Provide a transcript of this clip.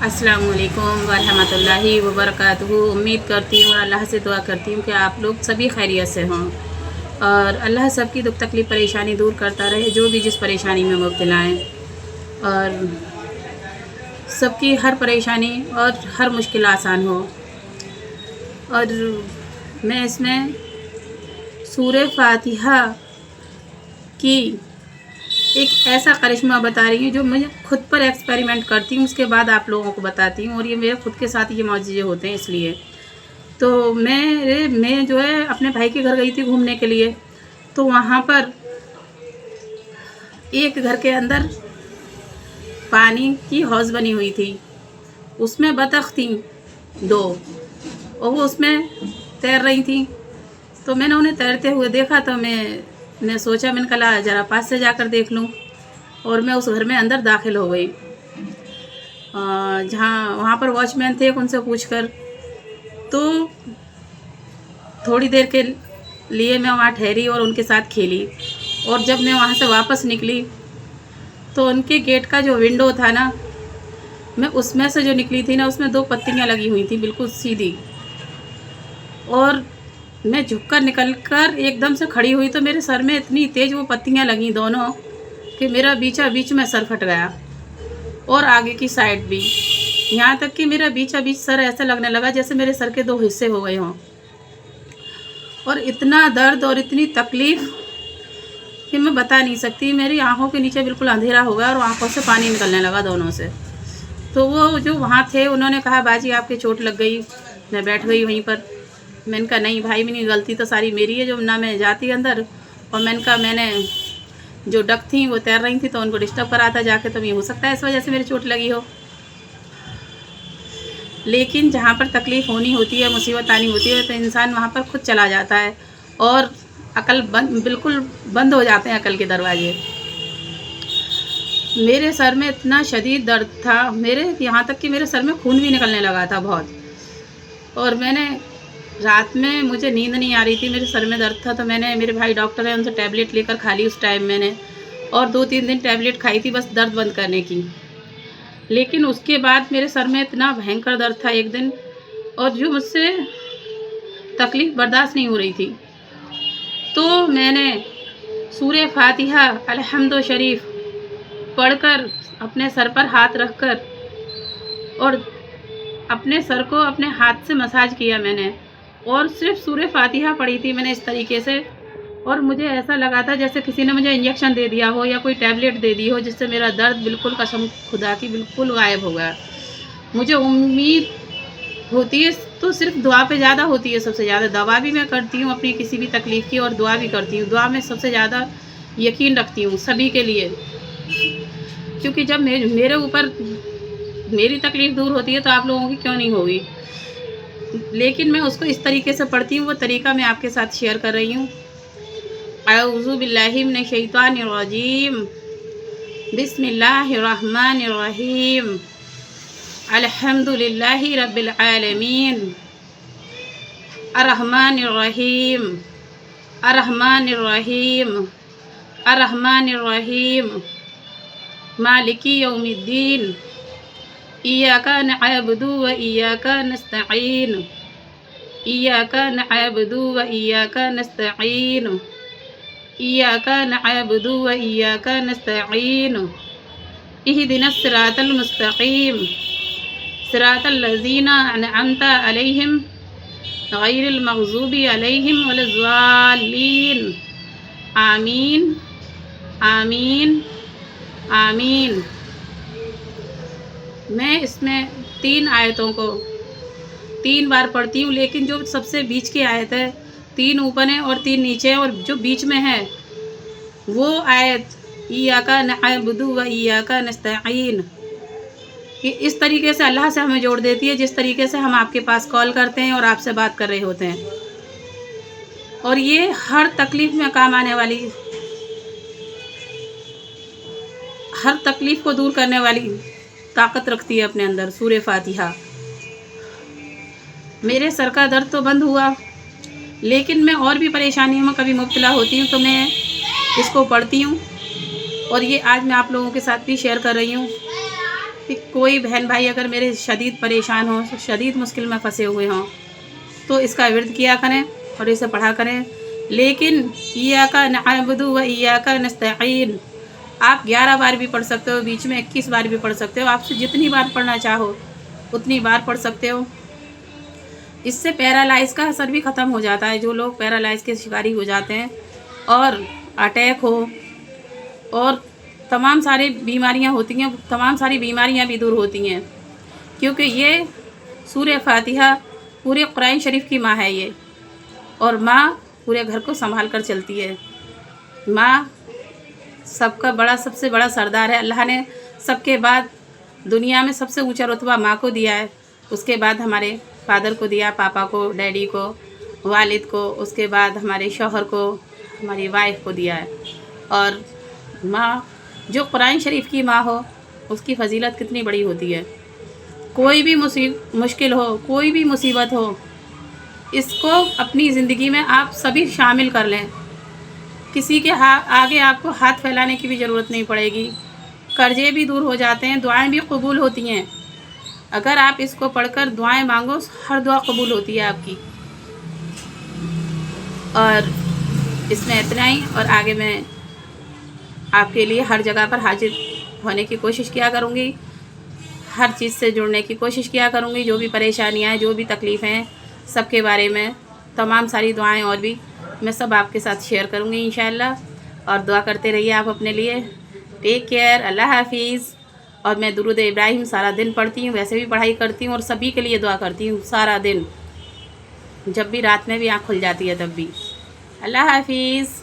अस्सलाम वालेकुम वरहमतुल्लाहि वबरकातुहू। उम्मीद करती हूँ और अल्लाह से दुआ करती हूँ कि आप लोग सभी खैरियत से हों और अल्लाह सबकी दुख तकलीफ़ परेशानी दूर करता रहे, जो भी जिस परेशानी में मुब्तला हैं, और सबकी हर परेशानी और हर मुश्किल आसान हो। और मैं इसमें सूरह फातिहा की एक ऐसा करिश्मा बता रही हूँ जो मैं खुद पर एक्सपेरिमेंट करती हूँ, उसके बाद आप लोगों को बताती हूँ। और ये मेरे खुद के साथ ये मौजज़े होते हैं। इसलिए तो मैं जो है अपने भाई के घर गई थी घूमने के लिए। तो वहाँ पर एक घर के अंदर पानी की हौज़ बनी हुई थी, उसमें बतख थी 2 और वो उसमें तैर रही थी। तो मैंने उन्हें तैरते हुए देखा तो मैंने सोचा, मैंने कहा ज़रा पास से जाकर देख लूँ। और मैं उस घर में अंदर दाखिल हो गई, जहाँ वहाँ पर वॉचमैन थे, उनसे पूछकर। तो थोड़ी देर के लिए मैं वहाँ ठहरी और उनके साथ खेली। और जब मैं वहाँ से वापस निकली तो उनके गेट का जो विंडो था ना, मैं उसमें से जो निकली थी ना, उसमें 2 पत्तियाँ लगी हुई थी बिल्कुल सीधी। और मैं झुककर निकलकर एकदम से खड़ी हुई तो मेरे सर में इतनी तेज़ वो पत्तियाँ लगी दोनों कि मेरा बीचा बीच में सर फट गया और आगे की साइड भी। यहाँ तक कि मेरा बीचा बीच सर ऐसा लगने लगा जैसे मेरे सर के 2 हिस्से हो गए हों। और इतना दर्द और इतनी तकलीफ़ कि मैं बता नहीं सकती। मेरी आँखों के नीचे बिल्कुल अंधेरा हो गया और आँखों से पानी निकलने लगा दोनों से। तो वो जो वहाँ थे उन्होंने कहा, बाजी आपके चोट लग गई। मैं बैठ गई वहीं पर। मैंने कहा नहीं भाई, मेरी गलती तो सारी मेरी है, जो ना मैं जाती अंदर। और मैंने कहा मैंने जो डक थी वो तैर रही थी तो उनको डिस्टर्ब करा था जाके, तो ये हो सकता है इस वजह से मेरी चोट लगी हो। लेकिन जहाँ पर तकलीफ़ होनी होती है, मुसीबत आनी होती है, तो इंसान वहाँ पर खुद चला जाता है और बिल्कुल बंद हो जाते हैं अकल के दरवाजे। मेरे सर में इतना शदीद दर्द था, यहाँ तक कि मेरे सर में खून भी निकलने लगा था बहुत। और मैंने रात में, मुझे नींद नहीं आ रही थी, मेरे सर में दर्द था, तो मैंने, मेरे भाई डॉक्टर है, उनसे टैबलेट लेकर खा ली उस टाइम मैंने। और 2-3 दिन टैबलेट खाई थी बस दर्द बंद करने की। लेकिन उसके बाद मेरे सर में इतना भयंकर दर्द था एक दिन, और जो मुझसे तकलीफ़ बर्दाश्त नहीं हो रही थी। तो मैंने सूरह फातिहा अलहम्दो शरीफ पढ़कर अपने सर पर हाथ रखकर और अपने सर को अपने हाथ से मसाज किया मैंने। और सिर्फ सूरह फातिहा पढ़ी थी मैंने इस तरीके से। और मुझे ऐसा लगा था जैसे किसी ने मुझे इंजेक्शन दे दिया हो या कोई टैबलेट दे दी हो, जिससे मेरा दर्द बिल्कुल, कसम खुदा की, बिल्कुल गायब हो गया। मुझे उम्मीद होती है तो सिर्फ दुआ पे ज़्यादा होती है, सबसे ज़्यादा। दवा भी मैं करती हूँ अपनी किसी भी तकलीफ़ की, और दुआ भी करती हूँ। दुआ में सबसे ज़्यादा यकीन रखती हूँ सभी के लिए, क्योंकि जब मेरे ऊपर मेरी तकलीफ़ दूर होती है तो आप लोगों की क्यों नहीं होगी। लेकिन मैं उसको इस तरीके से पढ़ती हूँ, वो तरीका मैं आपके साथ शेयर कर रही हूँ। अऊज़ु बिल्लाहि मिनश शैतानिर रजीम, बिस्मिल्लाहिर रहमानिर रहीम, अल्हम्दुलिल्लाहि रब्बिल आलमीन, अर्रहमानिर रहीम, अर्रहमानिर रहीम, अर्रहमानिर रहीम, मालिकी यौमिद्दीन, इय्याका नअबुदु व इय्याका नस्तईन, इय्याका नअबुदु व इय्याका नस्तईन, इय्याका नअबुदु व इय्याका नस्तईन, इहदिनस सिरातल मुस्तकीम, सिरातल लज़ीना अनअमता अलैहिम गैरिल मग़ज़ूबि अलैहिम वलज़्ज़ालीन। आमीन आमीन आमीन। मैं इसमें 3 आयतों को 3 बार पढ़ती हूँ, लेकिन जो सबसे बीच की आयत है, 3 ऊपर हैं और 3 नीचे हैं, और जो बीच में है वो आयत इय्याका नअबुदु व इय्याका नस्तईन, कि इस तरीके से अल्लाह से हमें जोड़ देती है, जिस तरीके से हम आपके पास कॉल करते हैं और आपसे बात कर रहे होते हैं। और ये हर तकलीफ़ में काम आने वाली, हर तकलीफ़ को दूर करने वाली ताकत रखती है अपने अंदर सूरह फातिहा। मेरे सर का दर्द तो बंद हुआ, लेकिन मैं और भी परेशानियों में कभी मुब्तला होती हूँ तो मैं इसको पढ़ती हूँ। और ये आज मैं आप लोगों के साथ भी शेयर कर रही हूँ कि कोई बहन भाई अगर मेरे शदीद परेशान हो, शदीद मुश्किल में फंसे हुए हों, तो इसका विर्द किया करें और इसे पढ़ा करें। लेकिन इय्याका नअबुदु व इय्याका नस्तईन आप 11 बार भी पढ़ सकते हो, बीच में 21 बार भी पढ़ सकते हो। आपसे जितनी बार पढ़ना चाहो उतनी बार पढ़ सकते हो। इससे पैरालाइज़ का असर भी ख़त्म हो जाता है। जो लोग पैरालाइज़ के शिकारी हो जाते हैं और अटैक हो और तमाम सारी बीमारियां होती हैं, तमाम सारी बीमारियां भी दूर होती हैं, क्योंकि ये सूरह फातिहा पूरे कुरान शरीफ की माँ है ये। और माँ पूरे घर को संभाल कर चलती है। माँ सबका बड़ा, सबसे बड़ा सरदार है। अल्लाह ने सबके बाद दुनिया में सबसे ऊंचा रुतबा माँ को दिया है। उसके बाद हमारे फादर को दिया, पापा को, डैडी को, वालिद को, उसके बाद हमारे शौहर को, हमारी वाइफ को दिया है। और माँ जो कुरान शरीफ की माँ हो उसकी फजीलत कितनी बड़ी होती है। कोई भी मुश्किल हो, कोई भी मुसीबत हो, इसको अपनी ज़िंदगी में आप सभी शामिल कर लें। किसी के आगे आपको हाथ फैलाने की भी ज़रूरत नहीं पड़ेगी। कर्जे भी दूर हो जाते हैं, दुआएं भी कबूल होती हैं। अगर आप इसको पढ़कर दुआएं मांगो, हर दुआ कबूल होती है आपकी। और इसमें इतना ही। और आगे मैं आपके लिए हर जगह पर हाजिर होने की कोशिश किया करूँगी, हर चीज़ से जुड़ने की कोशिश किया करूँगी। जो भी परेशानियाँ हैं, जो भी तकलीफ़ें हैं, सबके बारे में तमाम सारी दुआएं और भी मैं सब आपके साथ शेयर करूँगी इंशाअल्लाह। और दुआ करते रहिए आप अपने लिए। टेक केयर, अल्लाह हाफिज़। और मैं दुरूद इब्राहिम सारा दिन पढ़ती हूँ, वैसे भी पढ़ाई करती हूँ और सभी के लिए दुआ करती हूँ सारा दिन, जब भी रात में भी आँख खुल जाती है तब भी। अल्लाह हाफिज़।